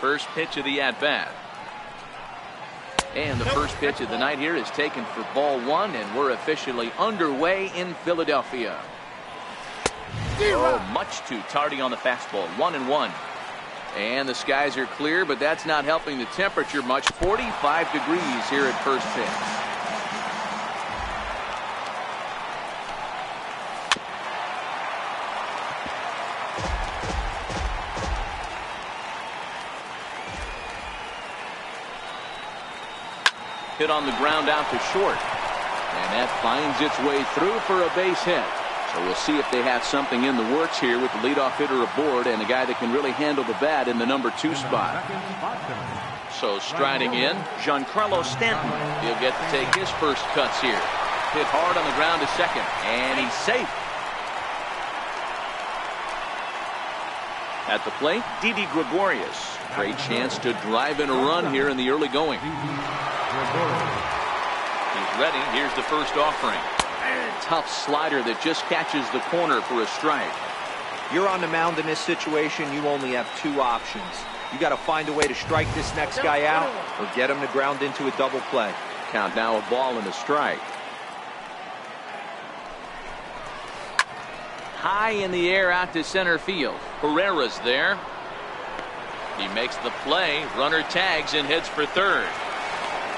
First pitch of the at-bat. And the first pitch of the night here is taken for ball one, and we're officially underway in Philadelphia. Oh, much too tardy on the fastball. 1-1. And the skies are clear, but that's not helping the temperature much. 45 degrees here at first pitch. Hit on the ground out to short. And that finds its way through for a base hit. So we'll see if they have something in the works here with the leadoff hitter aboard and a guy that can really handle the bat in the number 2 spot. So striding in, Giancarlo Stanton. He'll get to take his first cuts here. Hit hard on the ground to second. And he's safe. At the plate, Didi Gregorius. Great chance to drive in a run here in the early going. He's ready. Here's the first offering. Tough slider that just catches the corner for a strike. You're on the mound in this situation. You only have 2 options. You got to find a way to strike this next guy out or get him to ground into a double play. Count now, a ball and a strike. High in the air out to center field. Herrera's there. He makes the play. Runner tags and heads for third.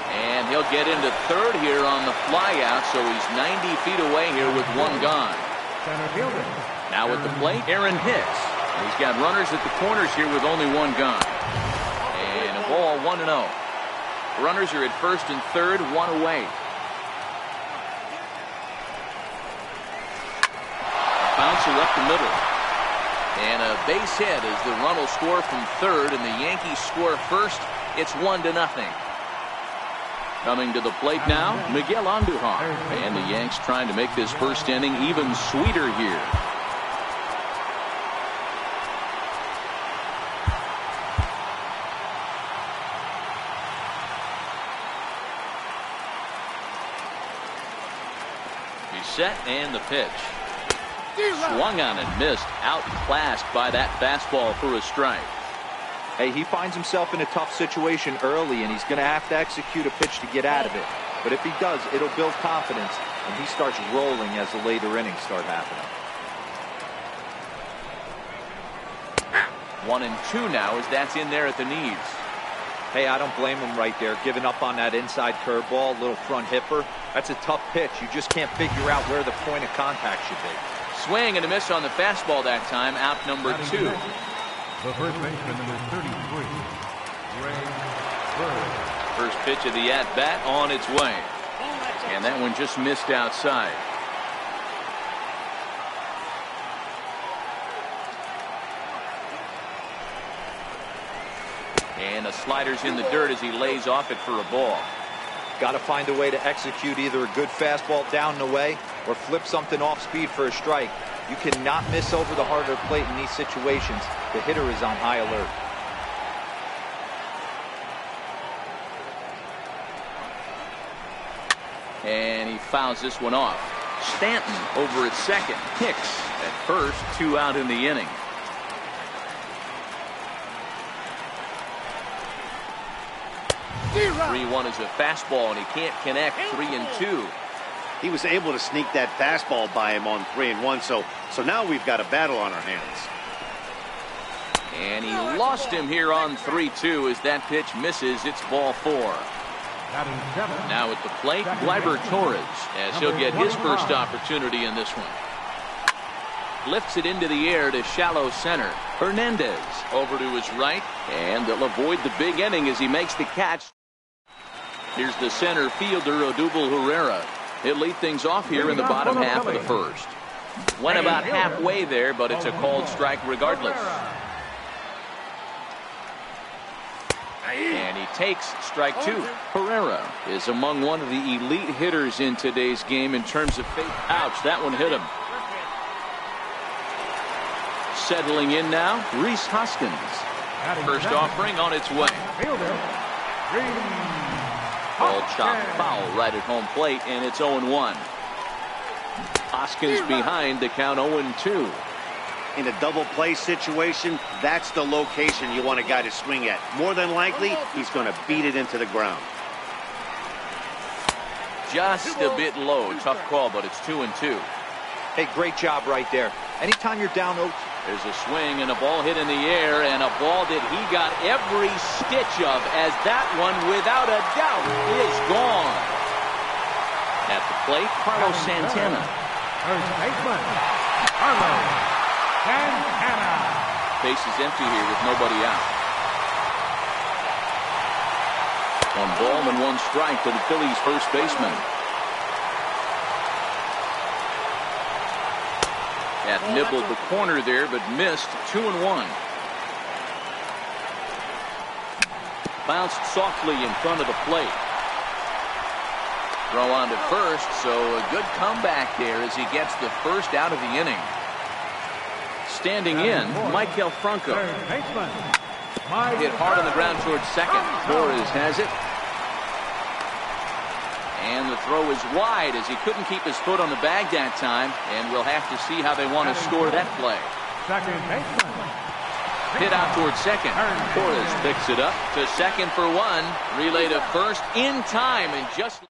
And he'll get into third here on the flyout, so he's 90 feet away here with 1 gone. Now at the plate, Aaron Hicks. He's got runners at the corners here with only 1 gone. And a ball, 1-0. Runners are at first and third, 1 away. Bouncer up the middle. And a base hit as the run will score from third, and the Yankees score first. It's 1-0. Coming to the plate now, Miguel Andujar. And the Yanks trying to make this first inning even sweeter here. He's set and the pitch. Swung on and missed. Outclassed by that fastball for a strike. Hey, he finds himself in a tough situation early, and he's going to have to execute a pitch to get out of it. But if he does, it'll build confidence, and he starts rolling as the later innings start happening. 1-2 now as that's in there at the knees. Hey, I don't blame him right there, giving up on that inside curveball, little front hipper. That's a tough pitch. You just can't figure out where the point of contact should be. Swing and a miss on the fastball that time. Out number 2. The first baseman, number 33, Ray Bird. First pitch of the at-bat on its way. And that one just missed outside. And the slider's in the dirt as he lays off it for a ball. Got to find a way to execute either a good fastball down and away or flip something off speed for a strike. You cannot miss over the harder plate in these situations. The hitter is on high alert. And he fouls this one off. Stanton over at second. Hicks at first. 2 out in the inning. Zero. 3-1 is a fastball, and he can't connect. 3-2. He was able to sneak that fastball by him on 3-1, so now we've got a battle on our hands. And he lost him here on 3-2 as that pitch misses. It's ball 4. Now at the plate, Gleyber Torres, as he'll get his first opportunity in this one. Lifts it into the air to shallow center. Hernandez over to his right, and they'll avoid the big inning as he makes the catch. Here's the center fielder, Odubel Herrera. He'll lead things off here in the bottom half of the first. Went about halfway there, but it's a called strike regardless. And he takes strike 2. Herrera is among one of the elite hitters in today's game in terms of faith. Ouch, that one hit him. Settling in now, Rhys Hoskins. First offering on its way. Ball chopped foul right at home plate, and it's 0-1. Hoskins behind to count 0-2. in a double play situation, that's the location you want a guy to swing at. More than likely, he's going to beat it into the ground. Just a bit low. Tough call, but it's 2-2. Hey, great job right there. Anytime you're down, there's a swing and a ball hit in the air, and a ball that he got every stitch of, as that one, without a doubt, is gone. At the plate, Carlos Santana. First baseman, Carlos Santana. Base is empty here with nobody out. 1 ball and 1 strike to the Phillies' first baseman. That nibbled the corner there, but missed. 2-1. Bounced softly in front of the plate. Throw on to first, so a good comeback there as he gets the first out of the inning. Standing in, Michael Franco. Hit hard on the ground towards second. Torres has it. And the throw is wide as he couldn't keep his foot on the bag that time. And we'll have to see how they want to score that play. Second baseman. Hit out towards second. Torres picks it up to second for 1. Relay to first in time. And just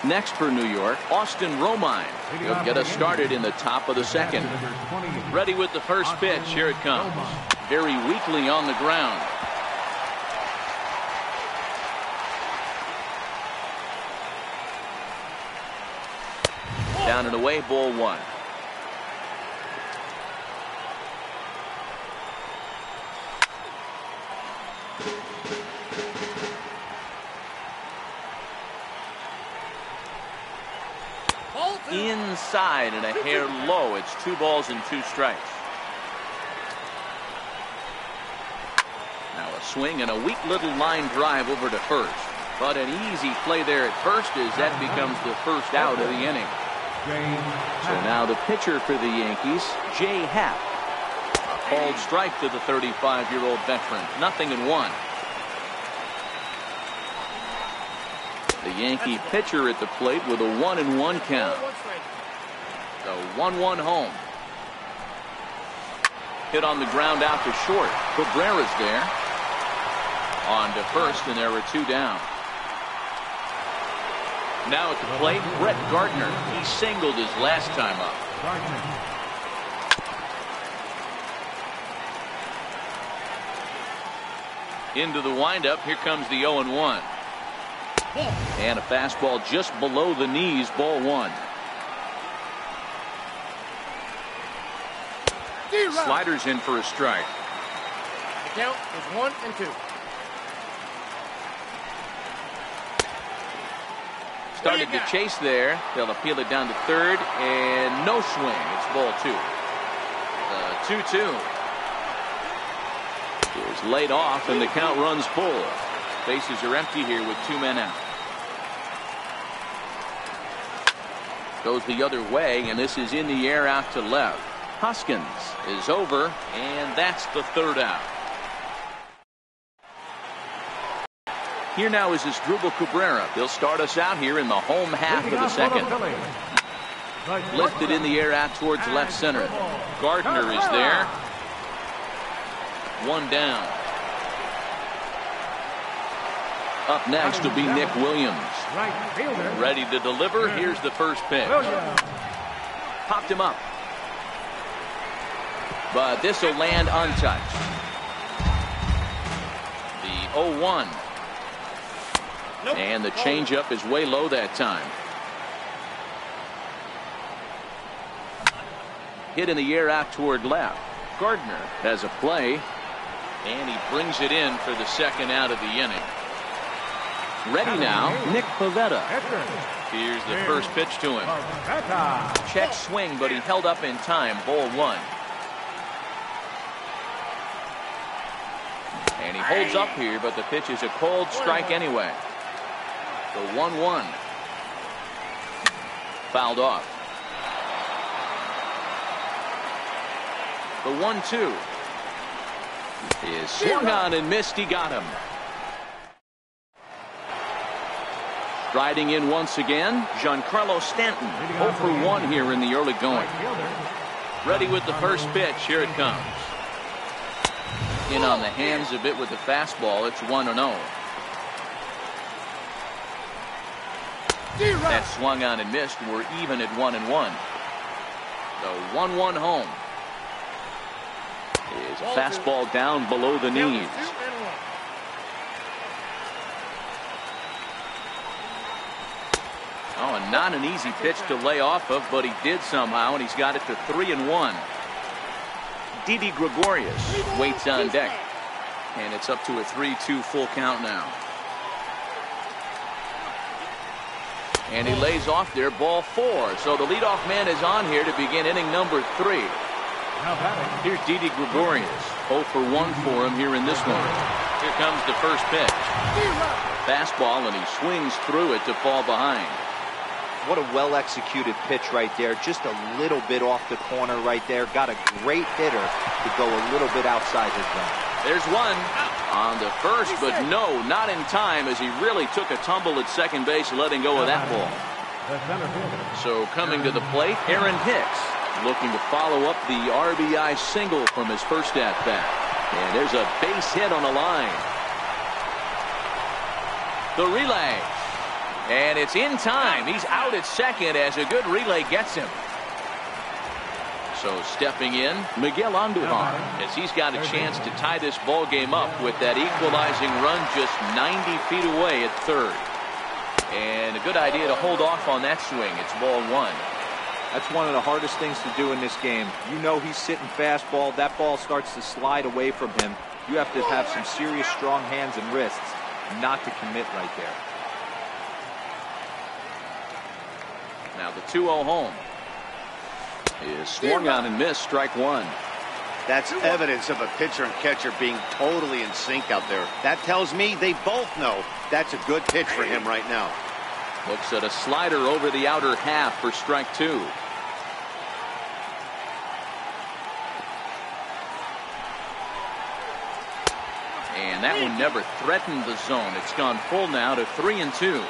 next for New York, Austin Romine. He'll get us started in the top of the second. Ready with the first pitch. Here it comes. Very weakly on the ground. Down and away, ball 1. Inside and a hair low. It's 2 balls and 2 strikes. Now a swing and a weak little line drive over to first. But an easy play there at first as that becomes the first out of the inning. So now the pitcher for the Yankees, Jay Happ. A called strike to the 35-year-old veteran. 0-1. The Yankee pitcher at the plate with a 1-1 count. So 1-1 home. Hit on the ground out to short. Cabrera's there. On to first, and there were 2 down. Now at the plate, Brett Gardner. He singled his last time up. Into the windup. Here comes the 0-1. And a fastball just below the knees, ball 1. Sliders in for a strike. The count is 1-2. Started to chase there. They'll appeal it down to third, and no swing. It's ball 2. 2-2. Is laid off, and the count runs full. Bases are empty here with 2 men out. Goes the other way, and this is in the air out to left. Hoskins is over, and that's the 3rd out. Here now is Asdrubal Cabrera. He'll start us out here in the home half of the second. Lifted in the air out towards left center. Gardner is there. 1 down. Up next will be Nick Williams. Ready to deliver. Here's the first pitch. Popped him up. But this will land untouched. The 0-1. And the changeup is way low that time. Hit in the air out toward left. Gardner has a play. And he brings it in for the 2nd out of the inning. Ready now, Nick Pivetta. Here's the first pitch to him. Check swing, but he held up in time. Ball 1. And he holds up here, but the pitch is a cold strike anyway. The 1-1. Fouled off. The 1-2 is swung on and missed. He got him. Riding in once again, Giancarlo Stanton. 0 for 1 here in the early going. Ready with the first pitch. Here it comes. In on the hands a bit with the fastball. It's 1-0. That swung on and missed. We're even at 1-1. The 1-1 home. Is a fastball down below the knees. Oh, and not an easy pitch to lay off of, but he did somehow, and he's got it to 3-1. Didi Gregorius waits on deck, and it's up to a 3-2 full count now. And he lays off there, ball 4. So the leadoff man is on here to begin inning number 3. Here's Didi Gregorius. 0 for 1 for him here in this one. Here comes the first pitch. Fastball, and he swings through it to fall behind. What a well-executed pitch right there. Just a little bit off the corner right there. Got a great hitter to go a little bit outside his zone. There's one on the first, but no, not in time, as he really took a tumble at second base, letting go of that ball. So coming to the plate, Aaron Hicks, looking to follow up the RBI single from his first at-bat. And there's a base hit on the line. The relay. And it's in time. He's out at second as a good relay gets him. So stepping in, Miguel Andujar, as he's got a chance to tie this ball game up with that equalizing run just 90 feet away at third. And a good idea to hold off on that swing. It's ball 1. That's one of the hardest things to do in this game. You know he's sitting fastball. That ball starts to slide away from him. You have to have some serious strong hands and wrists not to commit right there. Now the 2-0 home is swung on and missed, strike 1. That's evidence of a pitcher and catcher being totally in sync out there. That tells me they both know that's a good pitch for him right now. Looks at a slider over the outer half for strike 2. And that one never threatened the zone. It's gone full now to 3-2.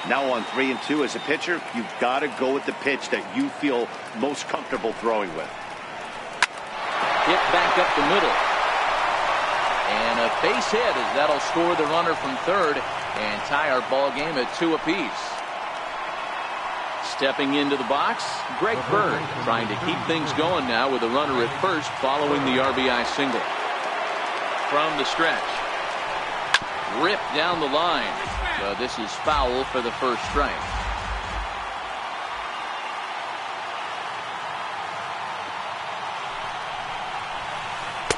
Now on 3-2 as a pitcher, you've got to go with the pitch that you feel most comfortable throwing with. Hit back up the middle. And a base hit as that'll score the runner from third and tie our ball game at 2 apiece. Stepping into the box, Greg Bird trying to keep things going now with a runner at first following the RBI single. From the stretch. Ripped down the line. This is foul for the first strike.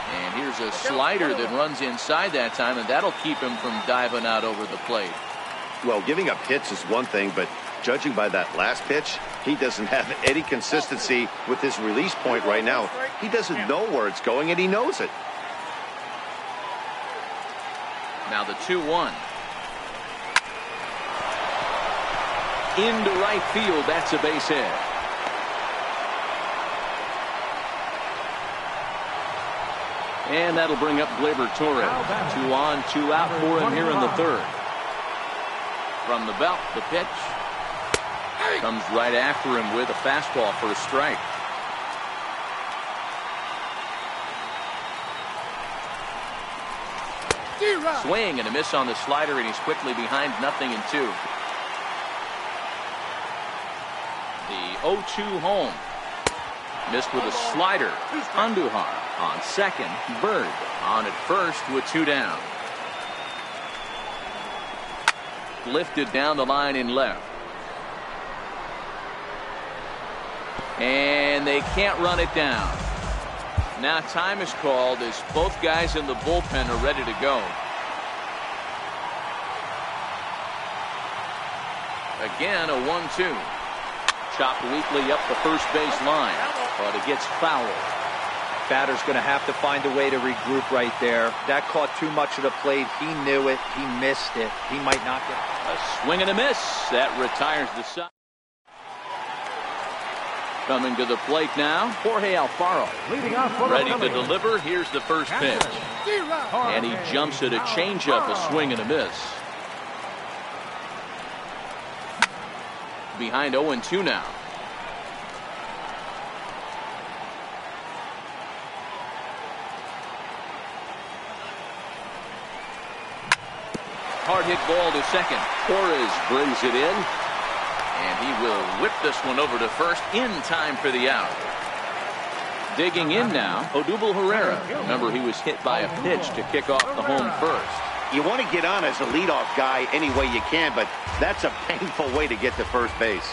And here's a slider that runs inside that time, and that'll keep him from diving out over the plate. Well, giving up hits is one thing, but judging by that last pitch, he doesn't have any consistency with his release point right now. He doesn't know where it's going, and he knows it. Now the 2-1. Into right field. That's a base hit. And that'll bring up Gleyber Torres. 2 on, 2 out for him here in the third. From the belt, the pitch. Comes right after him with a fastball for a strike. Swing and a miss on the slider, and he's quickly behind 0-2. The 0-2 home. Missed with a slider. Andujar on second. Bird on at first with 2 down. Lifted down the line in left. And they can't run it down. Now time is called as both guys in the bullpen are ready to go. Again, a 1-2. Chopped weakly up the first base line, but it gets fouled. Batter's going to have to find a way to regroup right there. That caught too much of the plate. He knew it. He missed it. He might not get it. A swing and a miss. That retires the side. Coming to the plate now, Jorge Alfaro. Ready to deliver. Here's the first pitch. And he jumps at a changeup, a swing and a miss. Behind 0-2 now. Hard hit ball to second. Torres brings it in. And he will whip this one over to first in time for the out. Digging in now, Odubel Herrera. Remember, he was hit by a pitch to kick off the home first. You want to get on as a leadoff guy any way you can, but that's a painful way to get to first base.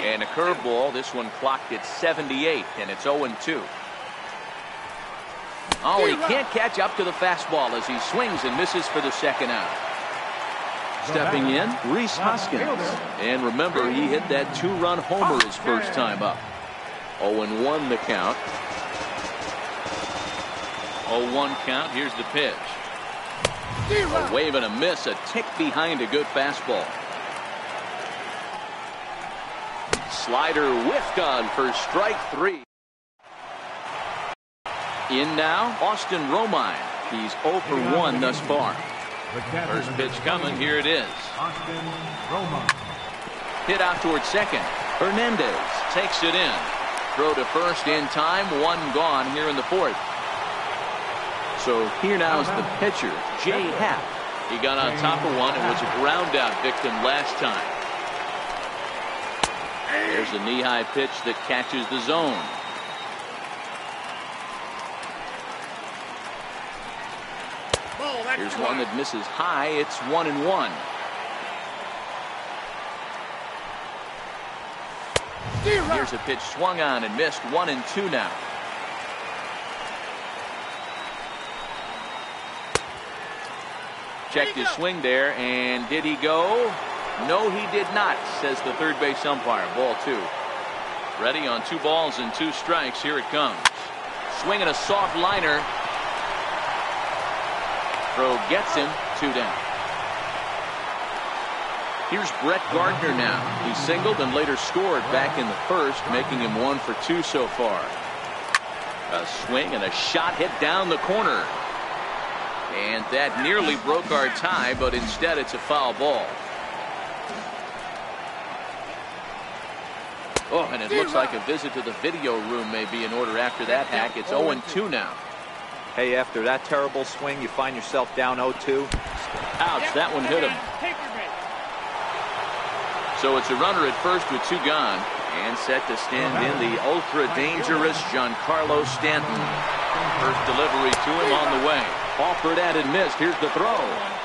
And a curveball. This one clocked at 78, and it's 0-2. Oh, he can't catch up to the fastball as he swings and misses for the second out. Stepping in, Rhys Hoskins. And remember, he hit that two-run homer his first time up. 0-1 the count. 0-1 count. Here's the pitch. A wave and a miss, a tick behind a good fastball. Slider whiffed on for strike 3. In now, Austin Romine. He's 0 for 1 thus far. First pitch coming. Here it is. Austin Romine. Hit out towards second. Hernandez takes it in. Throw to first in time. One gone here in the fourth. So here now is the pitcher, Jay Happ. He got on top of one and was a ground out victim last time. There's a knee-high pitch that catches the zone. Here's one that misses high. It's 1-1. Here's a pitch swung on and missed. 1-2 now. Checked his swing there, and did he go? No, he did not, says the third base umpire. Ball 2. Ready on 2 balls and 2 strikes. Here it comes. Swinging a soft liner. Throw gets him. 2 down. Here's Brett Gardner now. He singled and later scored back in the first, making him 1 for 2 so far. A swing and a shot hit down the corner. And that nearly broke our tie, but instead it's a foul ball. Oh, and it looks like a visit to the video room may be in order after that hack. It's 0-2 now. Hey, after that terrible swing, you find yourself down 0-2. Ouch, that one hit him. So it's a runner at first with 2 gone. And set to stand in the ultra-dangerous Giancarlo Stanton. First delivery to him on the way. Offered at and missed. Here's the throw.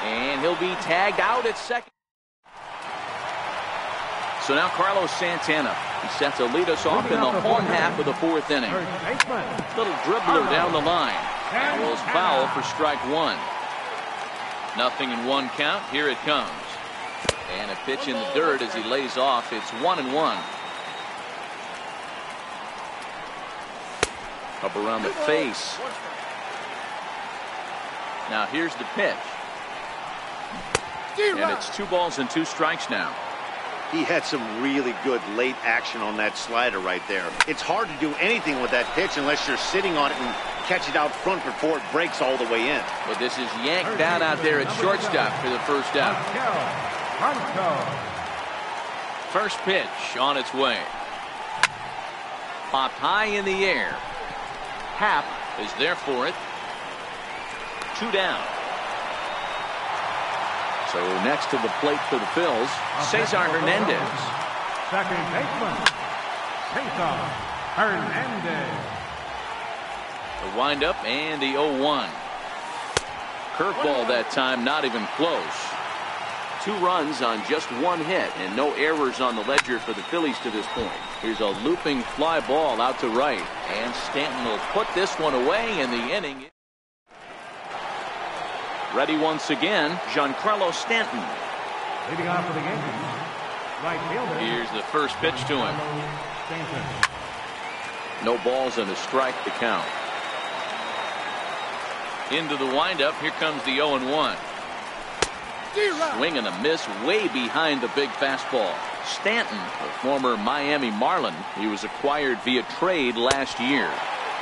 And he'll be tagged out at second. So now Carlos Santana. He sets to lead us off in the home half of the 4th inning. Little dribbler down the line. That was foul for strike 1. Nothing in 1 count. Here it comes. And a pitch in the dirt as he lays off. It's 1-1. Up around the face. Now here's the pitch. And it's 2 balls and 2 strikes now. He had some really good late action on that slider right there. It's hard to do anything with that pitch unless you're sitting on it and catch it out front before it breaks all the way in. But this is yanked down out there at shortstop for the first out. First pitch on its way. Popped high in the air. Happ is there for it. 2 down. So next to the plate for the Phils, Cesar Hernandez. Second baseman, Cesar Hernandez. The windup and the 0-1. Curveball that time, not even close. 2 runs on just 1 hit and no errors on the ledger for the Phillies to this point. Here's a looping fly ball out to right. And Stanton will put this one away in the inning. Ready once again, Giancarlo Stanton. Leading off for the Yankees, right fielder. Here's the first pitch to him. No balls and a strike to count. Into the windup. Here comes the 0-1. Swing and a miss way behind the big fastball. Stanton, a former Miami Marlin. He was acquired via trade last year.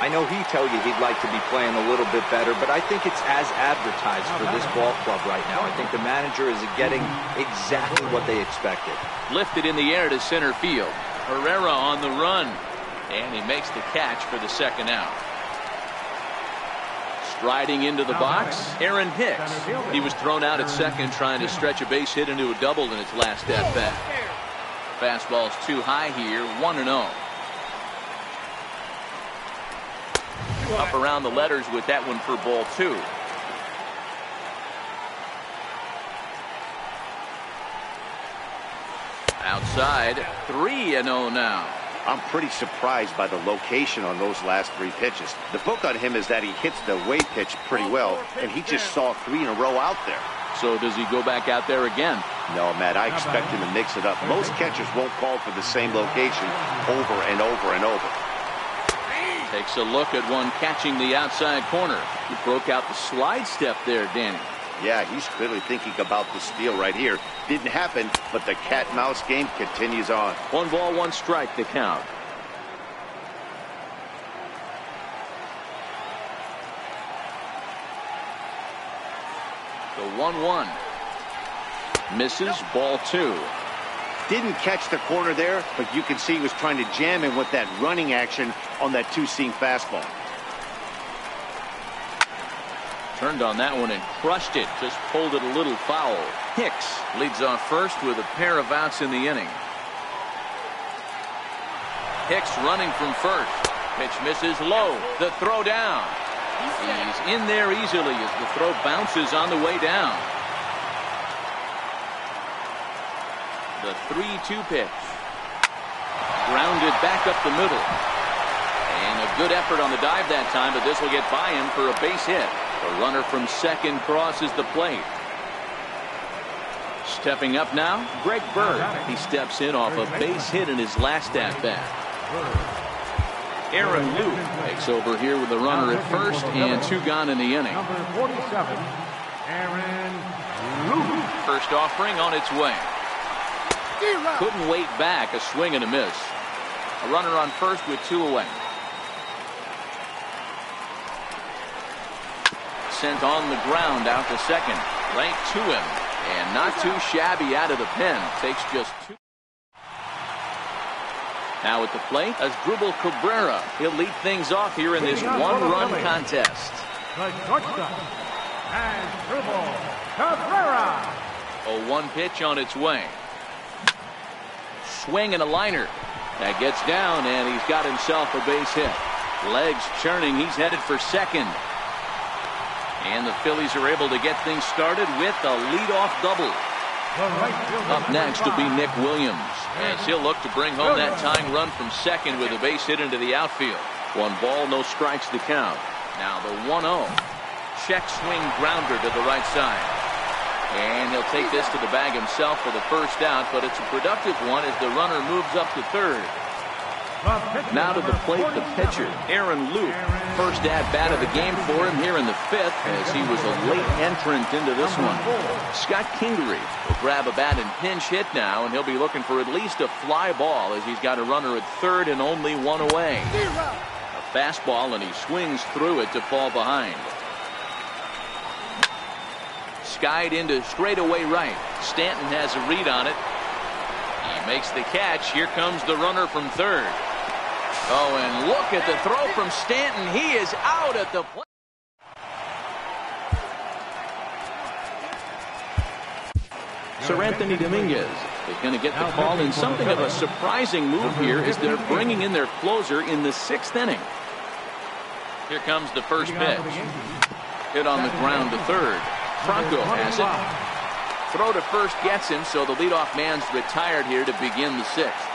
I know he'd tell you he'd like to be playing a little bit better, but I think it's as advertised for this ball club right now. I think the manager is getting exactly what they expected. Lifted in the air to center field. Herrera on the run. And he makes the catch for the second out. Riding into the box, Aaron Hicks. He was thrown out at second trying to stretch a base hit into a double in his last at bat. Fastball's too high here, 1-0. Up around the letters with that one for ball 2. Outside, 3-0 now. I'm pretty surprised by the location on those last 3 pitches. The book on him is that he hits the away pitch pretty well, and he just saw 3 in a row out there. So does he go back out there again? No, Matt, I expect him to mix it up. Most catchers won't call for the same location over and over and over. Takes a look at one catching the outside corner. He broke out the slide step there, Danny. Yeah, he's clearly thinking about the steal right here. Didn't happen, but the cat-mouse game continues on. 1 ball, 1 strike, the count. The 1-1. Misses, ball 2. Didn't catch the corner there, but you can see he was trying to jam him with that running action on that 2-seam fastball. Turned on that one and crushed it. Just pulled it a little foul. Hicks leads off first with a pair of outs in the inning. Hicks running from first. Pitch misses low. The throw down. He's in there easily as the throw bounces on the way down. The 3-2 pitch. Grounded back up the middle. And a good effort on the dive that time, but this will get by him for a base hit. The runner from second crosses the plate. Stepping up now, Greg Bird. He steps in off a base hit in his last at-bat. Aaron Luke takes over here with the runner at first and 2 gone in the inning. Number 47, Aaron Luke. First offering on its way. Couldn't wait back, a swing and a miss. A runner on first with 2 away. Sent on the ground out to second. Right to him. And not too shabby out of the pen. Takes just 2. Now at the plate, Asdrubal Cabrera. He'll lead things off here in this 1-run contest. The shortstop, Asdrubal Cabrera. A 1 pitch on its way. Swing and a liner. That gets down, and he's got himself a base hit. Legs churning. He's headed for second. And the Phillies are able to get things started with a leadoff double. Up next will be Nick Williams, as he'll look to bring home that tying run from second with a base hit into the outfield. 1 ball, no strikes to count. Now the 1-0. Check swing grounder to the right side. And he'll take this to the bag himself for the first out, but it's a productive one as the runner moves up to third. Now to the plate, the pitcher, Aaron Luke. First at-bat of the game for him here in the 5th, as he was a late entrant into this one. Scott Kingery will grab a bat and pinch hit now, and he'll be looking for at least a fly ball as he's got a runner at third and only 1 away. A fastball, and he swings through it to fall behind. Skied into straightaway right. Stanton has a read on it. He makes the catch. Here comes the runner from third. Oh, and look at the throw from Stanton. He is out at the plate. Sir Anthony Dominguez is going to get the call in something of a surprising move here as they're bringing in their closer in the 6th inning. Here comes the first pitch. Hit on the ground to third. Franco has it. Throw to first gets him, so the leadoff man's retired here to begin the 6th.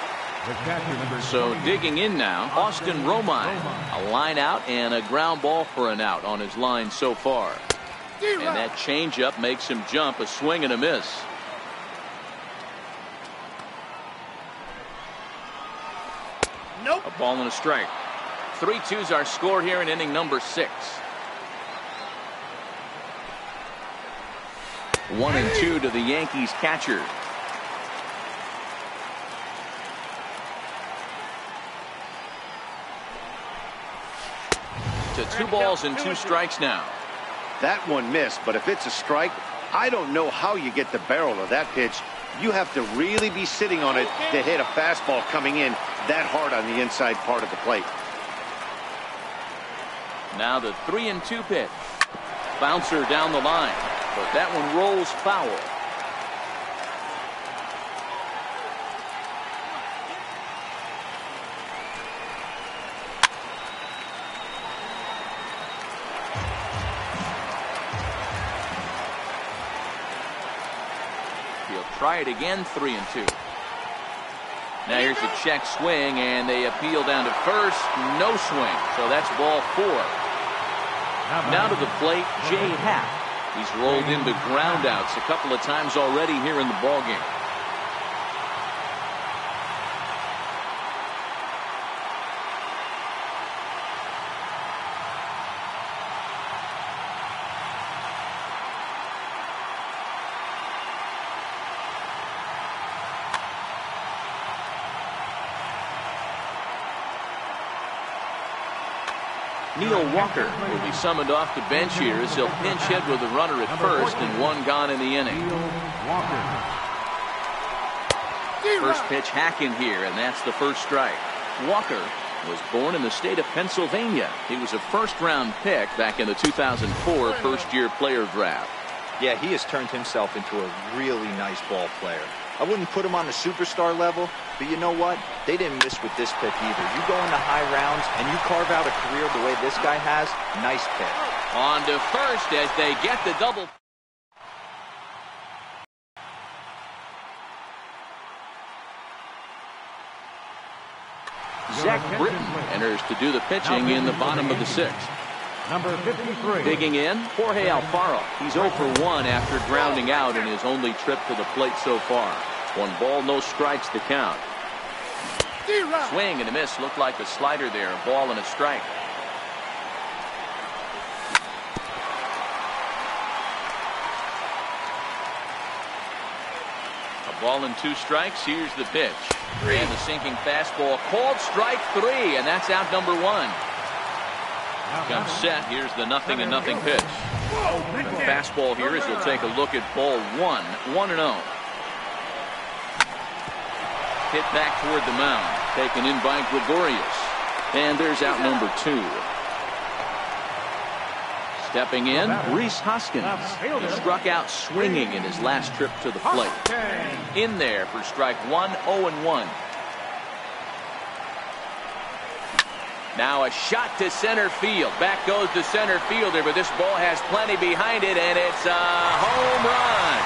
So digging in now, Austin Romine. A line out and a ground ball for an out on his line so far. And that changeup makes him jump, a swing and a miss. Nope. A ball and a strike. 3-2's our score here in inning number 6. 1-2 to the Yankees catcher. To 2 balls and 2 strikes now. That one missed, but if it's a strike, I don't know how you get the barrel of that pitch. You have to really be sitting on it to hit a fastball coming in that hard on the inside part of the plate. Now the 3-2 pitch. Bouncer down the line, but that one rolls foul. He'll try it again, 3-2. Now here's a check swing, and they appeal down to first. No swing, so that's ball 4. Now to the plate, Jay Happ. He's rolled into groundouts a couple of times already here in the ballgame. Neil Walker will be summoned off the bench here as he'll pinch hit with a runner at first and 1 gone in the inning. First pitch hacking here, and that's the first strike. Walker was born in the state of Pennsylvania. He was a first-round pick back in the 2004 first-year player draft. Yeah, he has turned himself into a really nice ball player. I wouldn't put him on the superstar level, but you know what? They didn't miss with this pick either. You go into high rounds and you carve out a career the way this guy has, nice pick. On to first as they get the double. Zach Britton enters to do the pitching in the bottom of the 6th. Number 53. Digging in, Jorge Alfaro. He's 0 for 1 after grounding out in his only trip to the plate so far. 1 ball, no strikes to count. Swing and a miss. Looked like a slider there. A ball and a strike. A ball and 2 strikes. Here's the pitch. And the sinking fastball called strike 3, and that's out number 1. Comes set. Here's the 0-0 pitch. The fastball here as we'll take a look at ball 1. 1-0. Hit back toward the mound. Taken in by Gregorius. And there's out number 2. Stepping in, Rhys Hoskins. He struck out swinging in his last trip to the plate. In there for strike 1, 0-1. Now a shot to center field. Back goes the center fielder, but this ball has plenty behind it, and it's a home run.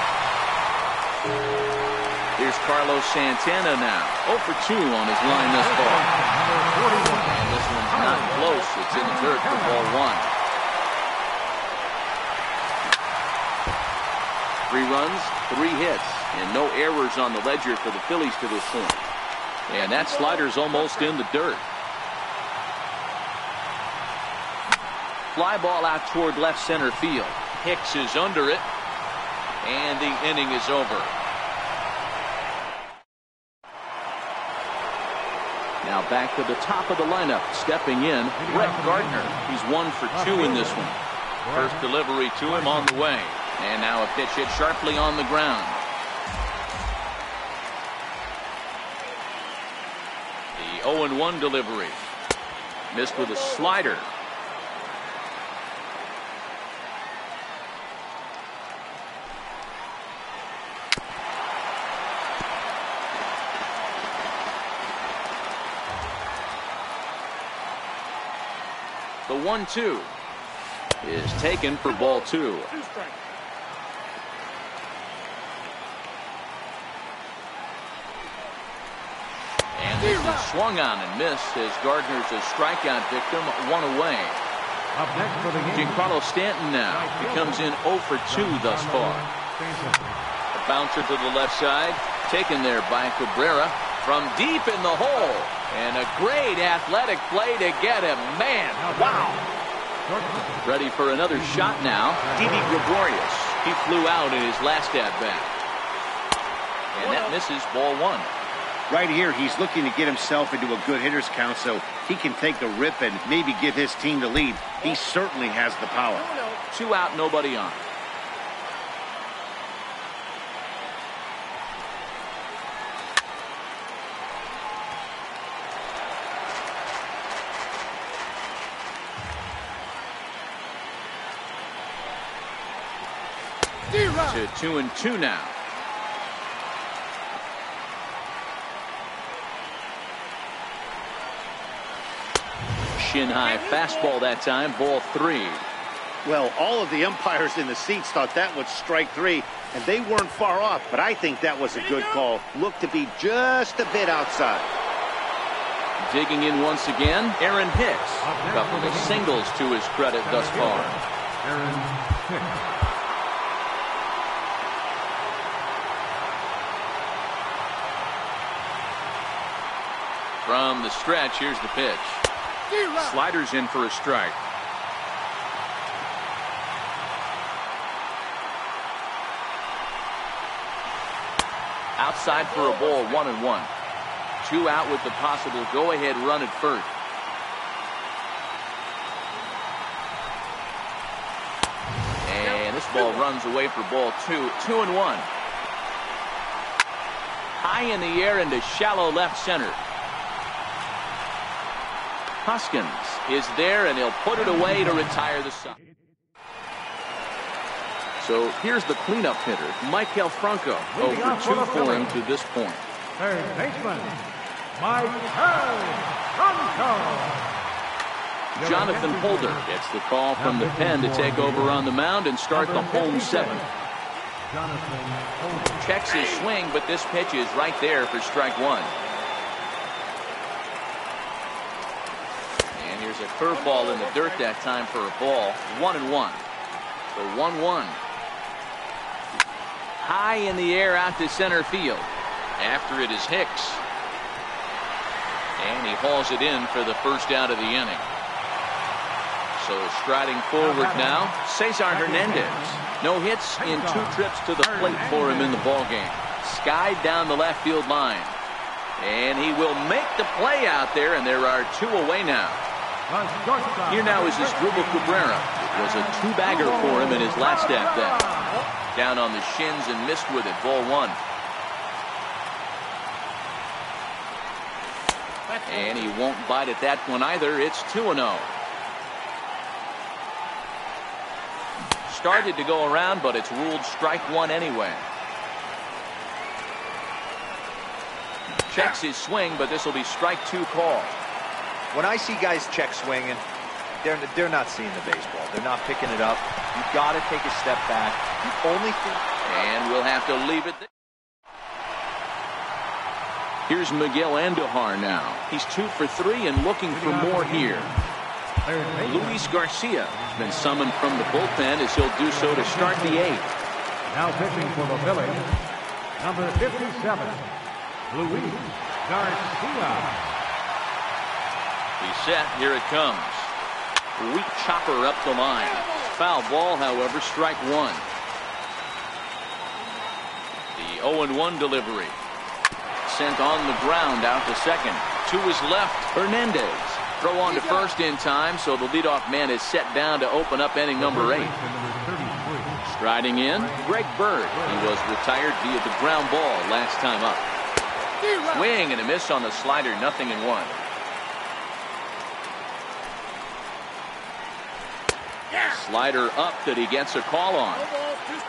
Here's Carlos Santana now. 0 for 2 on his line thus far. And this one's not close. It's in the dirt for ball 1. 3 runs, 3 hits, and no errors on the ledger for the Phillies to this point. And that slider's almost in the dirt. Fly ball out toward left center field. Hicks is under it, and the inning is over. Now back to the top of the lineup. Stepping in, Brett Gardner. He's 1 for 2 in this one. First delivery to him on the way. And now a pitch hit sharply on the ground. The 0-1 delivery. Missed with a slider. The 1-2 is taken for ball 2. And this is swung on and missed as Gardner's a strikeout victim, 1 away. Giancarlo Stanton now. He comes in 0 for 2 thus far. A bouncer to the left side, taken there by Cabrera from deep in the hole. And a great athletic play to get him. Man, wow. Ready for another shot now. Didi Gregorius. He flew out in his last at-bat. And that misses ball 1. Right here, he's looking to get himself into a good hitter's count so he can take the rip and maybe give his team the lead. He certainly has the power. 2 out, nobody on. To 2-2 now. Shin high fastball that time, ball 3. Well, all of the umpires in the seats thought that was strike 3, and they weren't far off, but I think that was a good call. Looked to be just a bit outside. Digging in once again, Aaron Hicks. A couple of singles to his credit thus far. Aaron Hicks. From the stretch, here's the pitch. Sliders in for a strike. Outside for a ball, 1-1. 2 out with the possible go-ahead run at first. And this ball runs away for ball 2. 2-1. High in the air into shallow left center. Hoskins is there, and he'll put it away to retire the side. So here's the cleanup hitter, Maikel Franco, over 2 for him to this point. Third baseman, Maikel Franco. Jonathan Holder gets the call from the pen to take over on the mound and start the home 7th. Checks his swing, but this pitch is right there for strike 1. And here's a curveball in the dirt that time for a ball. 1-1. So 1-1. High in the air out to center field. After it is Hicks. And he hauls it in for the first out of the inning. So striding forward now, Cesar Hernandez. No hits in 2 trips to the plate for him in the ballgame. Skied down the left field line. And he will make the play out there, and there are 2 away now. Here now is Asdrubal Cabrera. It was a 2-bagger for him in his last at bat. Down on the shins and missed with it. Ball 1. And he won't bite at that one either. It's 2-0. Started to go around, but it's ruled strike 1 anyway. Checks his swing, but this will be strike 2 call. When I see guys check swinging, they're not seeing the baseball. They're not picking it up. You've got to take a step back. The only thing. And we'll have to leave it there. Here's Miguel Andujar now. He's 2 for 3 and looking for more here. Luis Garcia has been summoned from the bullpen as he'll do so to start the 8th. Now pitching for the Phillies, number 57, Luis Garcia. He's set. Here it comes. Weak chopper up the line. Foul ball, however, strike 1. The 0-1 delivery. Sent on the ground out to second. To his left, Hernandez. Throw on to first in time, so the leadoff man is set down to open up inning number 8. Striding in, Greg Bird. He was retired via the ground ball last time up. Swing and a miss on the slider, 0-1. Slider up that he gets a call on.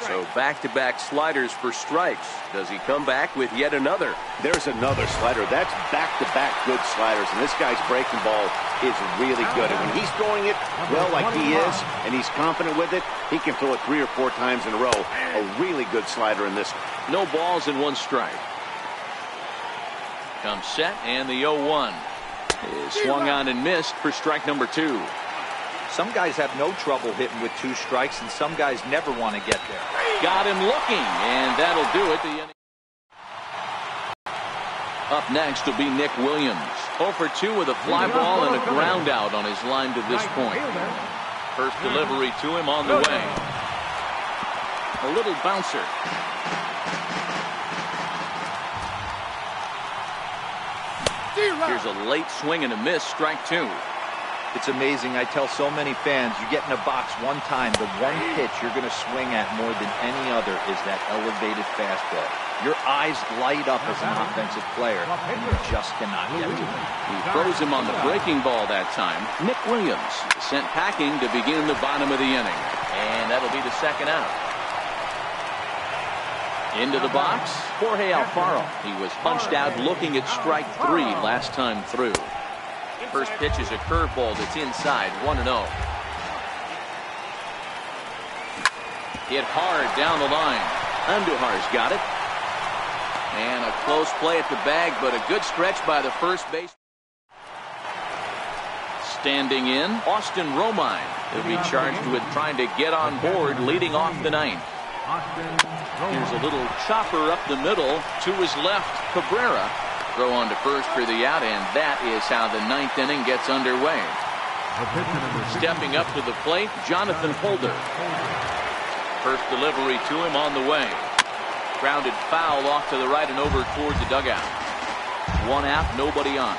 So back-to-back sliders for strikes. Does he come back with yet another? There's another slider. That's back-to-back good sliders, and this guy's breaking ball is really good. And when he's throwing it well like he is, and he's confident with it, he can throw it 3 or 4 times in a row. A really good slider in this one. No balls and 1 strike. Comes set, and the 0-1 is swung on and missed for strike number 2. Some guys have no trouble hitting with 2 strikes, and some guys never want to get there. Got him looking, and that'll do it. Up next will be Nick Williams. 0 for 2 with a fly ball and a ground out on his line to this point. First delivery to him on the way. A little bouncer. Here's a late swing and a miss, strike 2. It's amazing. I tell so many fans, you get in a box one time, the one pitch you're going to swing at more than any other is that elevated fastball. Your eyes light up as an offensive player, and you just cannot get to it. He throws him on the breaking ball that time. Nick Williams sent packing to begin the bottom of the inning. And that'll be the second out. Into the box, Jorge Alfaro. He was punched out looking at strike 3 last time through. First pitch is a curveball that's inside, 1-0. Hit hard down the line. Andujar's got it. And a close play at the bag, but a good stretch by the first base. Standing in, Austin Romine. He'll be charged with trying to get on board leading off the ninth. Here's a little chopper up the middle to his left. Cabrera throw on to first for the out, and that is how the ninth inning gets underway. Stepping up to the plate, Jonathan Holder. First delivery to him on the way. Grounded foul off to the right and over toward the dugout. One out, nobody on.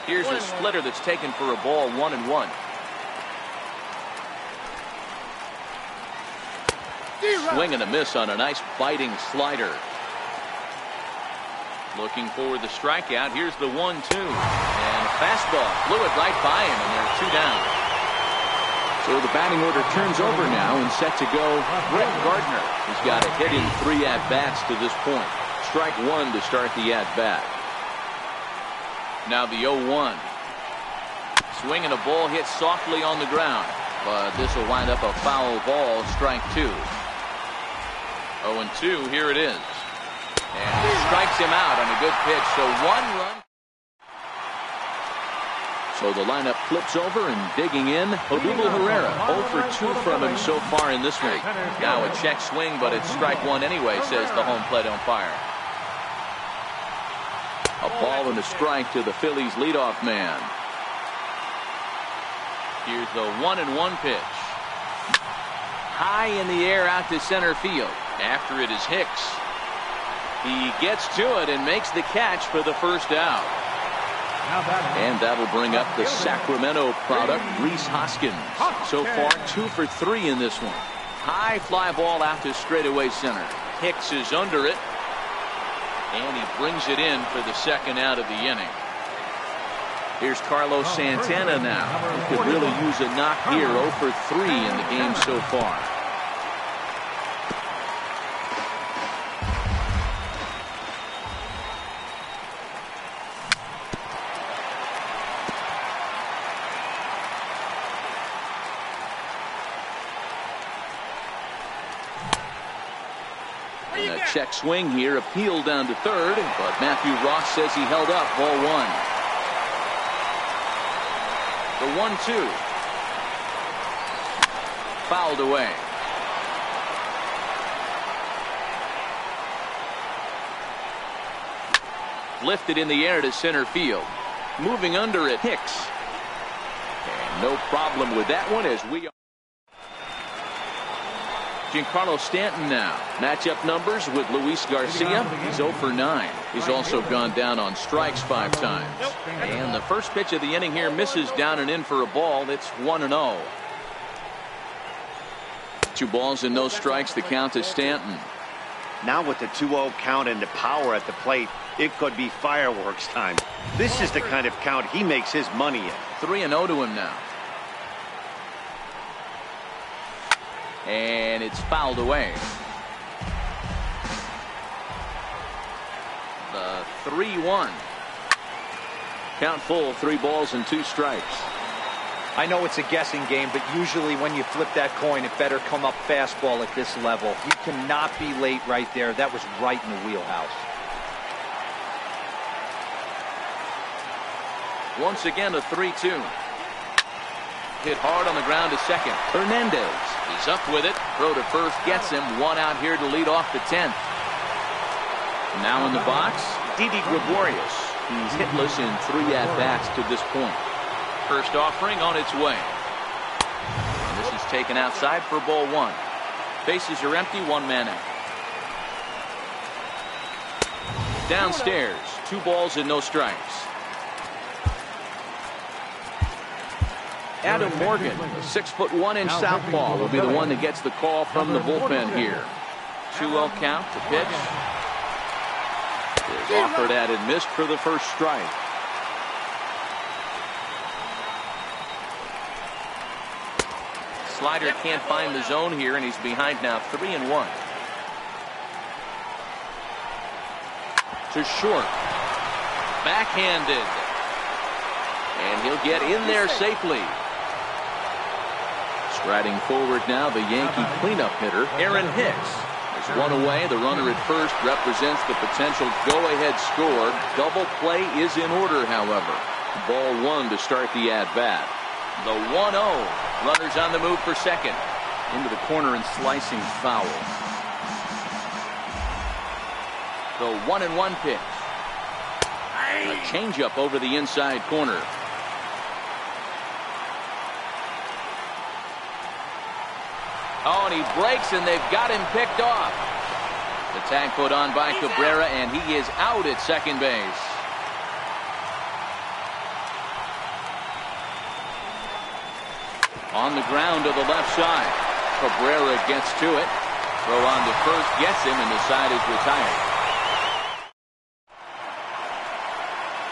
Here's a splitter that's taken for a ball, 1-1. Swing and a miss on a nice biting slider. Looking for the strikeout. Here's the 1-2. And a fastball blew it right by him, and they're 2 down. So the batting order turns over now and set to go Brett Gardner. He's got a hit in 3 at-bats to this point. Strike 1 to start the at-bat. Now the 0-1. Swing and a ball hit softly on the ground. But this will wind up a foul ball, strike 2. 0-2, here it is. And he strikes him out on a good pitch, so 1 run. So the lineup flips over and digging in, Odubel Herrera. 0 for 2 from him so far in this one. Now a check swing, but it's strike 1 anyway, says the home plate umpire. A ball and a strike to the Phillies leadoff man. Here's the 1-1 pitch. High in the air out to center field. After it is Hicks. He gets to it and makes the catch for the first out. And that'll bring up the Sacramento product, Rhys Hoskins. So far 2 for 3 in this one. High fly ball out to straightaway center. Hicks is under it. And he brings it in for the second out of the inning. Here's Carlos Santana now. He could really use a knock here. 0 for 3 in the game so far. And a check swing here, appealed down to third, but Matthew Ross says he held up. Ball 1. The 1-2. Fouled away. Lifted in the air to center field. Moving under it, Hicks. And no problem with that one as we are. Giancarlo Stanton now. Matchup numbers with Luis Garcia. He's 0 for 9. He's also gone down on strikes 5 times. And the first pitch of the inning here misses down and in for a ball. That's 1-0. 2 balls and no strikes. The count to Stanton. Now with the 2-0 count and the power at the plate, it could be fireworks time. This is the kind of count he makes his money in. 3-0 to him now. And it's fouled away. The 3-1. Count full, 3 balls and 2 strikes. I know it's a guessing game, but usually when you flip that coin, it better come up fastball at this level. You cannot be late right there. That was right in the wheelhouse. Once again, a 3-2. Hit hard on the ground to second. Hernandez. He's up with it. Throw to first gets him. 1 out here to lead off the 10th. Now in the box, Didi Gregorius. He's hitless in 3 at-bats to this point. First offering on its way. And this is taken outside for ball 1. Bases are empty, 1 man out. Downstairs, 2 balls and no strikes. Adam Morgan, 6'1" southpaw, will be the one that gets the call from the bullpen here. 2-0 count to pitch. Is offered at and missed for the first strike. slider can't find the zone here, and he's behind now 3-1. To short. Backhanded. And he'll get in there safely. Striding forward now, the Yankee cleanup hitter, Aaron Hicks. There's one away. The runner at first represents the potential go-ahead score. Double play is in order, however. Ball one to start the at-bat. The 1-0. Runners on the move for second. Into the corner and slicing foul. The 1-1 pitch. A changeup over the inside corner. Oh, and he breaks, and they've got him picked off. The tag put on by Cabrera, and he is out at second base. On the ground to the left side. Cabrera gets to it. Throw on to first, gets him, and the side is retired.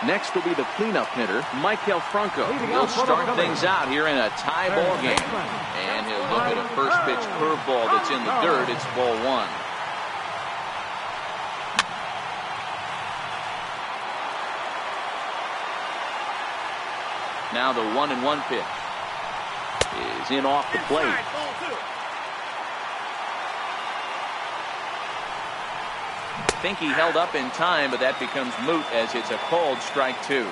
Next will be the cleanup hitter, Michael Franco. He'll start things out here in a tie ball game. And he'll look at a first pitch curveball that's in the dirt. It's ball one. Now the 1-1 pitch is in off the plate. I think he held up in time, but that becomes moot as it's a called strike two.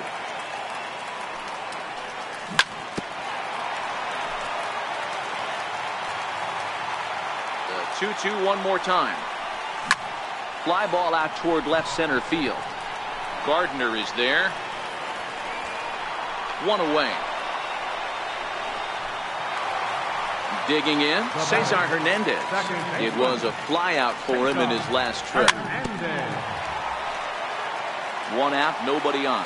The 2-2 one more time. Fly ball out toward left center field. Gardner is there. One away. Digging in, Cesar Hernandez. It was a fly out for him in his last trip. One out, nobody on.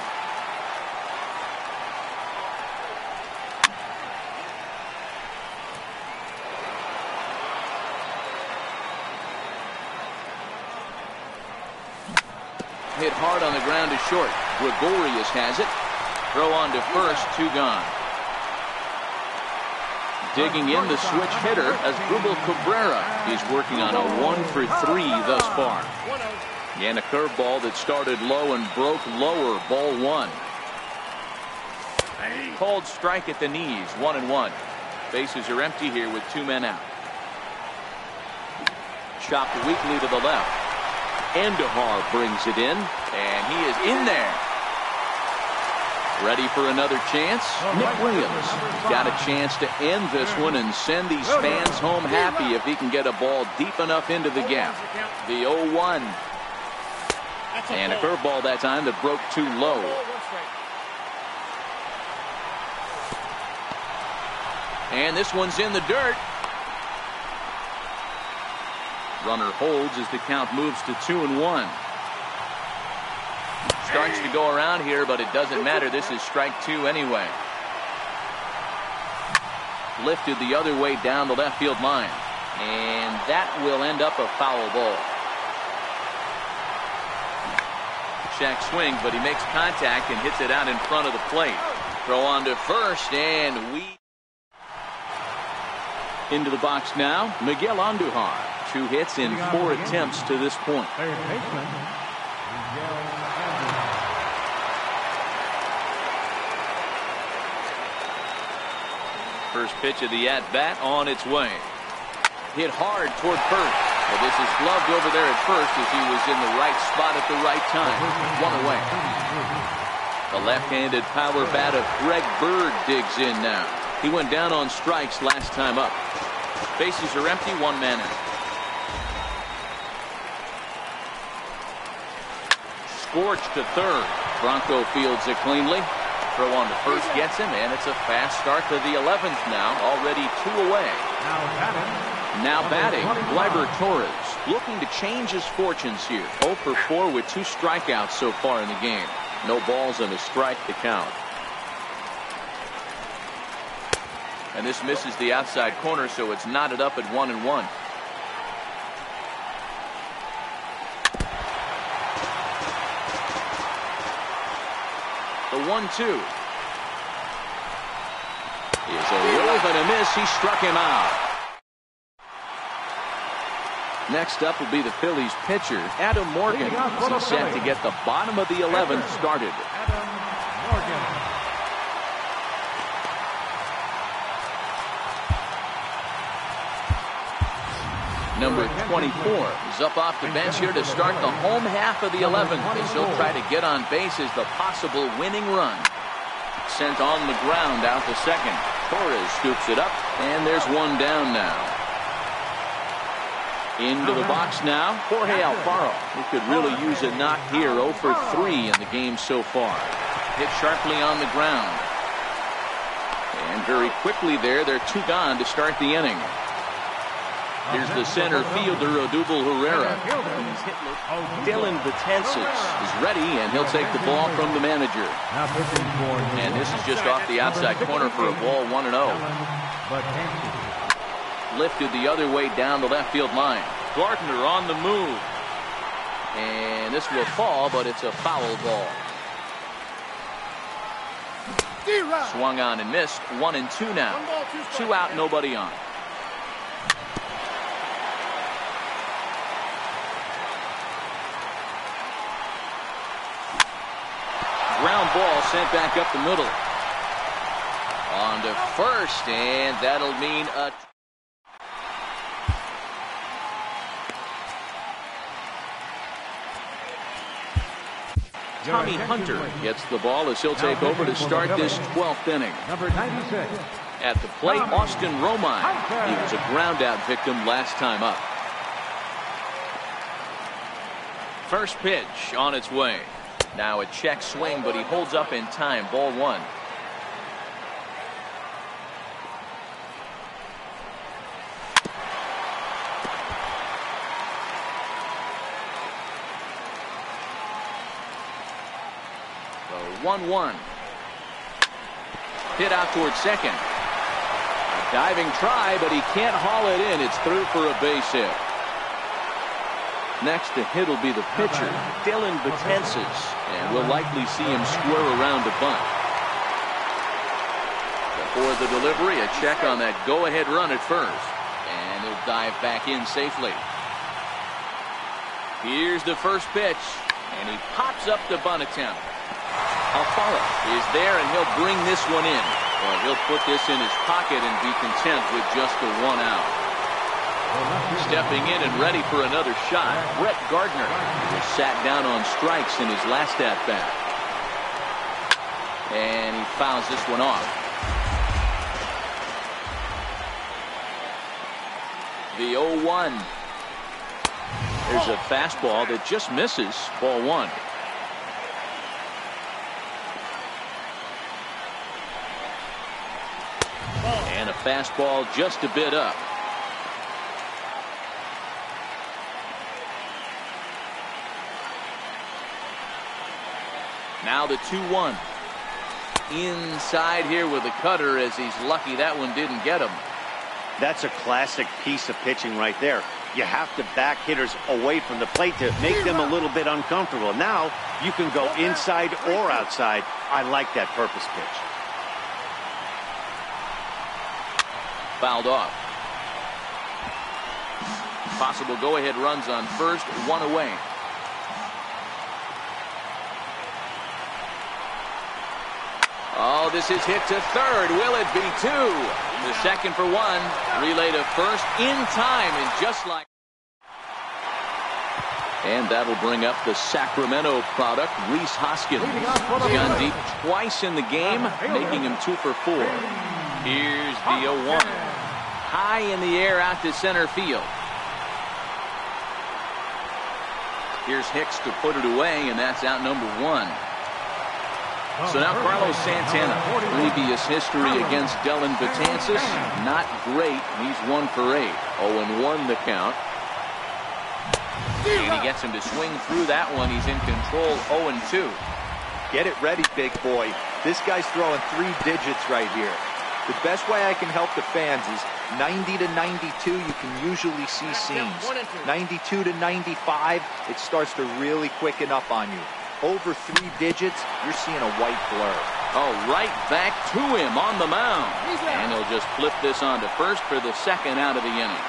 Hit hard on the ground to short. Gregorius has it. Throw on to first, two gone. Digging in, the switch hitter as Asdrubal Cabrera. He's working on a 1-for-3 thus far. And a curveball that started low and broke lower. Ball one. Called strike at the knees. 1-1. Bases are empty here with two men out. Chopped weakly to the left. Andahar brings it in, and he is in there. Ready for another chance? Nick Williams got a chance to end this one and send these fans home happy if he can get a ball deep enough into the gap. The 0-1. And a curveball that time that broke too low. And this one's in the dirt. Runner holds as the count moves to 2-1. Starts to go around here, but it doesn't matter. This is strike two anyway. Lifted the other way down the left field line. And that will end up a foul ball. Shack swings, but he makes contact and hits it out in front of the plate. Throw on to first, and into the box now, Miguel Andujar. 2 hits in 4 attempts to this point. First pitch of the at-bat on its way. Hit hard toward first. Well, this is gloved over there at first as he was in the right spot at the right time. One away. The left-handed power bat of Greg Bird digs in now. He went down on strikes last time up. Bases are empty, one man out. Scorched to third. Bronco fields it cleanly. Throw on to first gets him, and it's a fast start to the 11th now. Already 2 away. Now batting, Gleyber Torres. Looking to change his fortunes here. 0 for 4 with 2 strikeouts so far in the game. No balls and a strike to count. And this misses the outside corner, so it's knotted up at 1-1. The 1-2. is a whiff and a miss. He struck him out. Next up will be the Phillies pitcher, Adam Morgan. He's set to get the bottom of the 11th started. Adam Morgan. Number 24 is up off the bench here to start the home half of the 11th as he'll try to get on base as the possible winning run. Sent on the ground out to second. Torres scoops it up, and there's one down now. Into the box now, Jorge Alfaro, who could really use a knock here. 0 for 3 in the game so far. Hit sharply on the ground. And very quickly there, they're 2 gone to start the inning. Here's the center fielder, Odubel Herrera. Dylan Betances is ready, and he'll take the ball from the manager. And this is just off the outside corner for a ball, 1-0. Lifted the other way down the left field line. Gardner on the move. And this will fall, but it's a foul ball. Swung on and missed. 1-2 now. 2 out, nobody on. Ground ball sent back up the middle. On to first, and that'll mean a... Tommy Hunter gets the ball as he'll take over to start this 12th inning. Number 96. At the plate, Austin Romine. He was a ground out victim last time up. First pitch on its way. Now a check swing, but he holds up in time. Ball 1. The 1-1. Hit out towards second. A diving try, but he can't haul it in. It's through for a base hit. Next to hit will be the pitcher, Dylan Betances, and we'll likely see him square around a bunt. Before the delivery, a check on that go-ahead run at first, and he'll dive back in safely. Here's the first pitch, and he pops up the bunt attempt. Alfaro is there, and he'll bring this one in. Well, he'll put this in his pocket and be content with just the 1 out. Stepping in and ready for another shot, Brett Gardner, who was sat down on strikes in his last at-bat. And he fouls this one off. The 0-1. There's a fastball that just misses. Ball 1. And a fastball just a bit up. Now the 2-1. Inside here with a cutter as he's lucky that one didn't get him. That's a classic piece of pitching right there. You have to back hitters away from the plate to make them a little bit uncomfortable. Now you can go inside or outside. I like that purpose pitch. Fouled off. Possible go-ahead runs on first, 1 away. Oh, this is hit to third. Will it be 2? The second for 1. Relay to first in time, and just like... And that'll bring up the Sacramento product, Rhys Hoskins. He's gone deep twice in the game, making him 2 for 4. Here's the 0-1. High in the air out to center field. Here's Hicks to put it away, and that's out number 1. So now Carlos Santana. Previous history against Dylan Betances, not great. He's 1 for 8. 0-1 the count. And he gets him to swing through that one. He's in control. 0-2. Get it ready, big boy. This guy's throwing 3 digits right here. The best way I can help the fans is 90 to 92. You can usually see seams. 92 to 95. It starts to really quicken up on you. Over 3 digits, you're seeing a white blur. Oh, right back to him on the mound. And he'll just flip this on to first for the second out of the inning.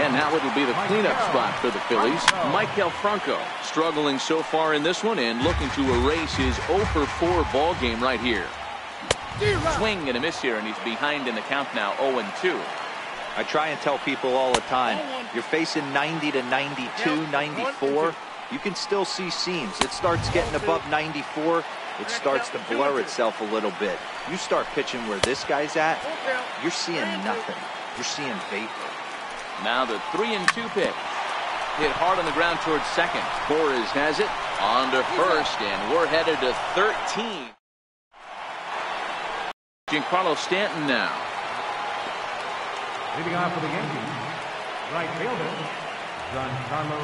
And now it'll be the cleanup spot for the Phillies. Maikel Franco struggling so far in this one and looking to erase his 0 for 4 ball game right here. Swing and a miss here, and he's behind in the count now, 0-2. I try and tell people all the time, you're facing 90 to 92, 94. You can still see seams. It starts getting above 94. It starts to blur itself a little bit. You start pitching where this guy's at, you're seeing nothing. You're seeing vapor. Now the 3-2 pitch. Hit hard on the ground towards second. Torres has it on to first, and we're headed to 13. Giancarlo Stanton now. Leading off for the Yankees, right fielder, Giancarlo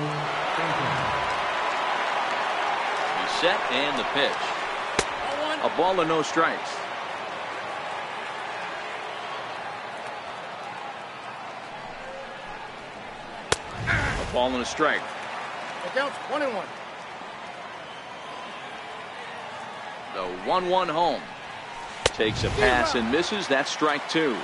Stanton. He's set and the pitch. A ball and no strikes. A ball and a strike. The count's 1-1. The 1-1 home. Takes a pass and misses. That's strike 2.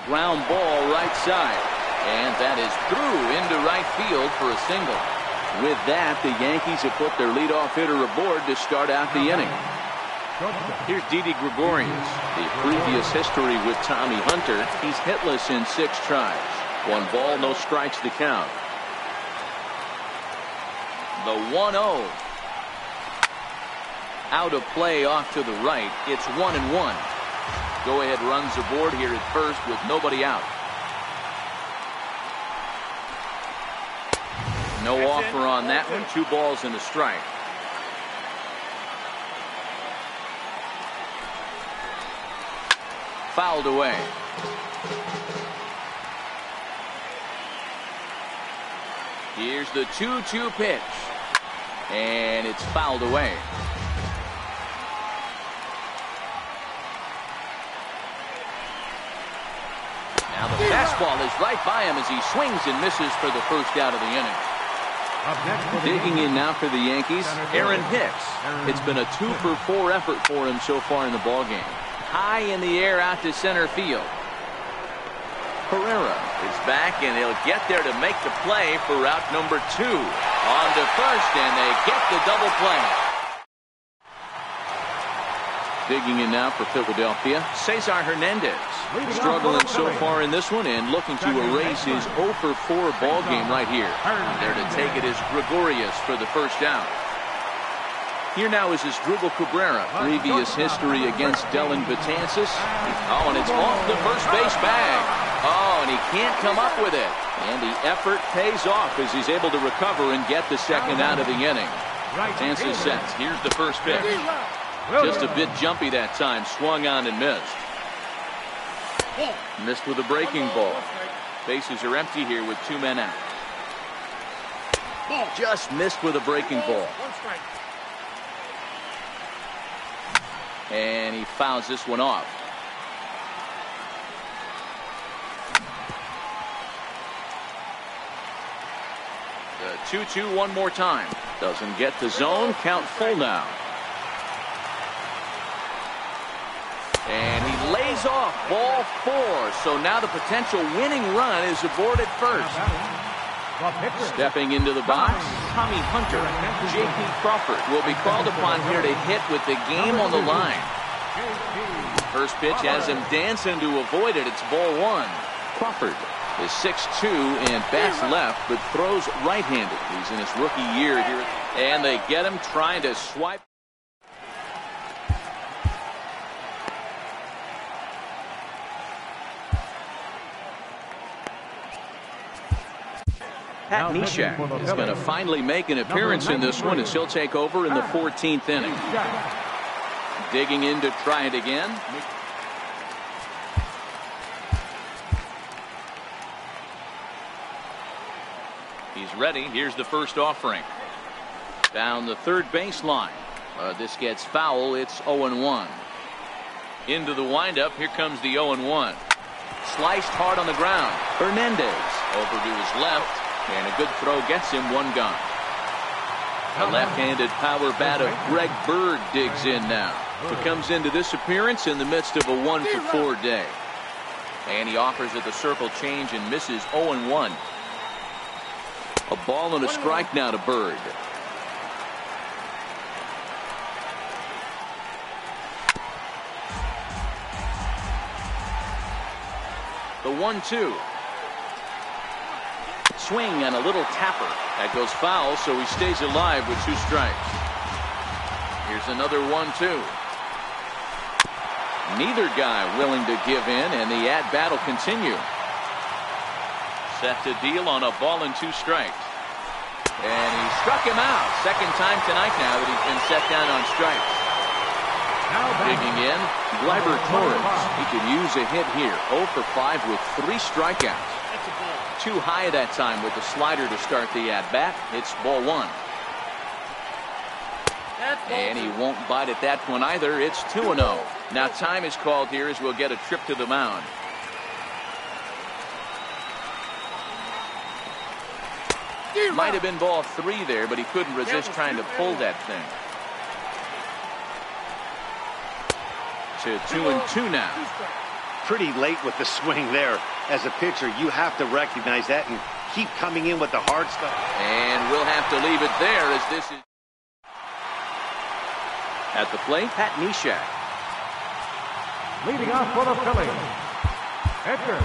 Ground ball right side. And that is through into right field for a single. With that, the Yankees have put their leadoff hitter aboard to start out the inning. Here's Didi Gregorius. The previous history with Tommy Hunter. He's hitless in 6 tries. 1 ball, no strikes to count. The 1-0. Out of play off to the right. It's 1-1. Go-ahead runs aboard here at first with nobody out. No offer on that one. 2 balls and a strike. Fouled away. Here's the 2-2 pitch. And it's fouled away. Now the fastball is right by him as he swings and misses for the first out of the inning. Digging in now for the Yankees, Aaron Hicks. It's been a 2 for 4 effort for him so far in the ballgame. High in the air out to center field. Herrera is back, and they'll get there to make the play for route number 2. On to first, and they get the double play. Digging in now for Philadelphia, Cesar Hernandez. Struggling so far in this one and looking to erase his 0 for 4 ball game right here. There to take it is Gregorius for the first out. Here now is Asdrubal Cabrera. Previous history against Dellin Betances. Oh, and it's off the first base bag. Oh, and he can't come up with it. And the effort pays off as he's able to recover and get the second out of the inning. Betances sets. Here's the first pitch. Just a bit jumpy that time. Swung on and missed. Missed with a breaking ball. Bases are empty here with 2 men out. Just missed with a breaking ball. And he fouls this one off. The 2-2 one more time. Doesn't get the zone. Count full now. And he lays off ball 4. So now the potential winning run is aboard at first. Stepping into the box, Tommy Hunter. J.P. Crawford will be called upon here to hit with the game on the line. First pitch has him dancing to avoid it. It's ball 1. Crawford is 6'2" and bats left, but throws right-handed. He's in his rookie year here. And they get him trying to swipe. Pat Neshek is going to finally make an appearance in this one as he'll take over in the 14th inning. Digging in to try it again. He's ready. Here's the first offering. Down the third baseline. This gets foul. It's 0-1. Into the windup. Here comes the 0-1. Sliced hard on the ground. Hernandez over to his left. And a good throw gets him one gone. The left-handed power bat of Greg Bird digs in now. He comes into this appearance in the midst of a 1-for-4 day. And he offers at the circle change and misses 0-1. A ball and a strike now to Bird. The 1-2. Swing and a little tapper. That goes foul, so he stays alive with 2 strikes. Here's another 1-2. Neither guy willing to give in, and the at-bat will continue. Set to deal on a ball and 2 strikes. And he struck him out. Second time tonight now that he's been set down on strikes. Digging in, Gleyber Torres. He could use a hit here. 0 for 5 with 3 strikeouts. Too high that time with the slider to start the at-bat. It's ball 1. And he won't bite at that one either. It's 2-0. Now time is called here as we'll get a trip to the mound. Might have been ball 3 there, but he couldn't resist trying to pull that thing. To 2-2 now. Pretty late with the swing there. As a pitcher, you have to recognize that and keep coming in with the hard stuff. And we'll have to leave it there as this is. At the plate, Pat Neshek. Leading off for the Phillies, Edgar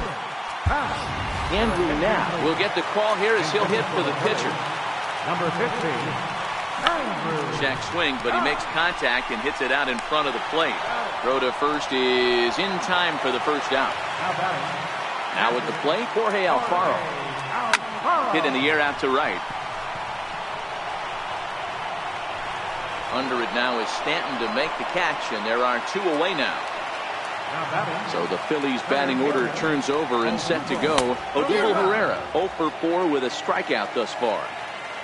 Pass. Andrew Knapp will get the call here as he'll hit for the pitcher. Number 15, Andrew. Check swing, but he makes contact and hits it out in front of the plate. Throw to first is in time for the first out. Now at the plate, Jorge Alfaro. Hit in the air out to right. Under it now is Stanton to make the catch, and there are 2 away now. So the Phillies batting order turns over and set to go. Odubel Herrera 0 for 4 with a strikeout thus far.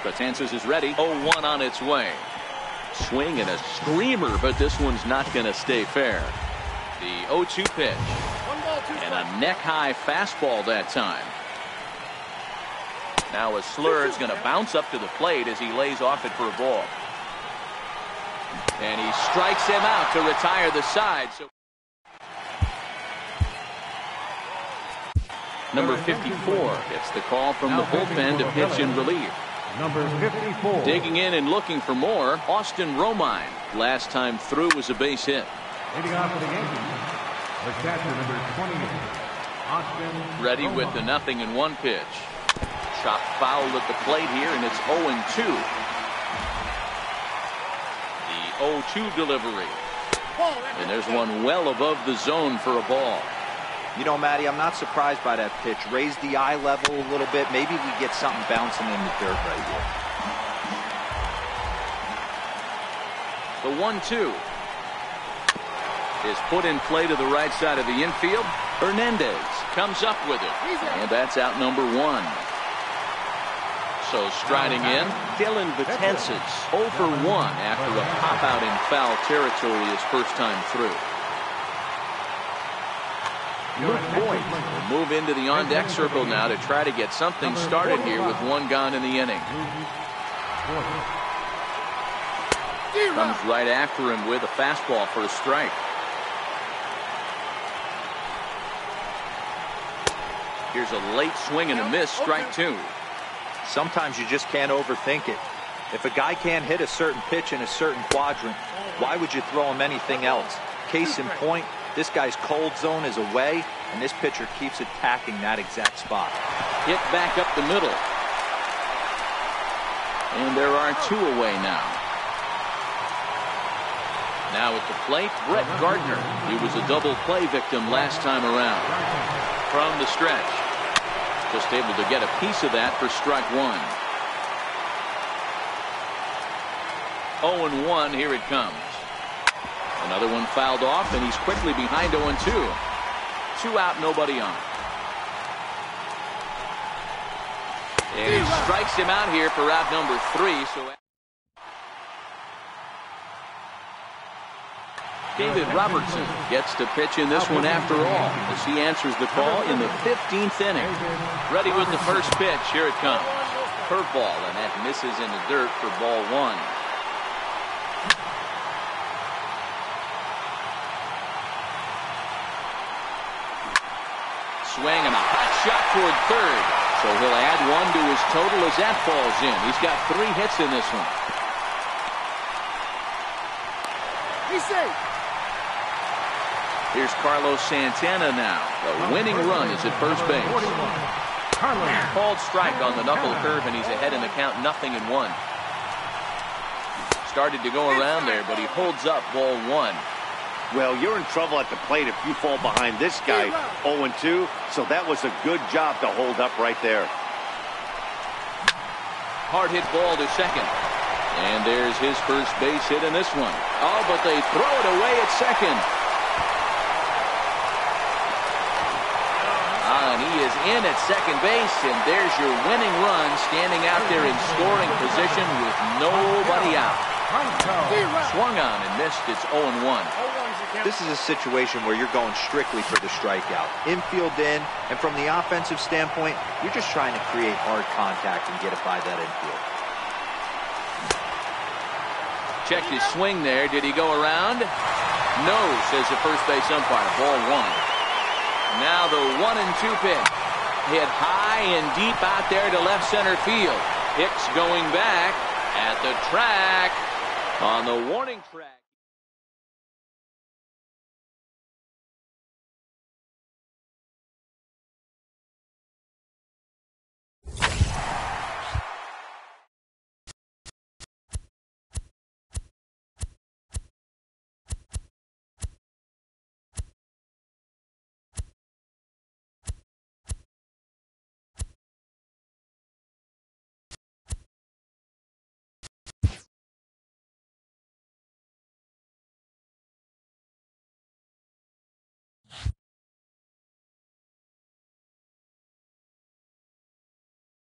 Betances is ready. 0-1 on its way. Swing and a screamer, but this one's not going to stay fair. The 0-2 pitch. And a neck-high fastball that time. Now a slur is going to bounce up to the plate as he lays off it for a ball. And he strikes him out to retire the side. So number 54 gets the call from the bullpen to pitch in relief. Number 54. Digging in and looking for more, Austin Romine. Last time through was a base hit. Leading off for the Yankees, the catcher, number 28, Austin Ready Romine. with the 0-1 pitch. Chopped foul at the plate here, and it's 0-2. The 0-2 delivery. And there's one well above the zone for a ball. You know, Matty, I'm not surprised by that pitch. Raise the eye level a little bit. Maybe we get something bouncing in the dirt right here. The 1-2 is put in play to the right side of the infield. Hernandez comes up with it. And that's out number 1. So striding in, Dylan Betances 0 for 1 after a pop out in foul territory his first time through. Luke Boyd will move into the on-deck circle now to try to get something started here with 1 gone in the inning. Comes right after him with a fastball for a strike. Here's a late swing and a miss, strike 2. Sometimes you just can't overthink it. If a guy can't hit a certain pitch in a certain quadrant, why would you throw him anything else? Case in point, this guy's cold zone is away, and this pitcher keeps attacking that exact spot. Hit back up the middle. And there are 2 away now. Now at the plate, Brett Gardner. He was a double play victim last time around. From the stretch. Just able to get a piece of that for strike 1. 0-1, here it comes. Another one fouled off, and he's quickly behind 0-2. 2 out, nobody on. And he strikes him out here for out number 3. So David Robertson gets to pitch in this one after all as he answers the call in the 15th inning. Ready with the first pitch. Here it comes. curveball, and that misses in the dirt for ball one. Swing and a hot shot toward third. So he'll add one to his total as that falls in. He's got 3 hits in this one. He's safe. Here's Carlos Santana now. The winning run is at first base. Called strike on the knuckle curve, and he's ahead in the count, 0-1. Started to go around there, but he holds up ball one. Well, you're in trouble at the plate if you fall behind this guy 0-2, so that was a good job to hold up right there. Hard hit ball to second. And there's his first base hit in this one. Oh, but they throw it away at second. And he is in at second base, and there's your winning run standing out there in scoring position with nobody out. Swung on and missed. It's 0-1. This is a situation where you're going strictly for the strikeout. Infield in, and from the offensive standpoint, you're just trying to create hard contact and get it by that infield. Checked his swing there. Did he go around? No, says the first base umpire. Ball one. Now the 1-2 pitch. Hit high and deep out there to left center field. Hicks going back at the track on the warning track.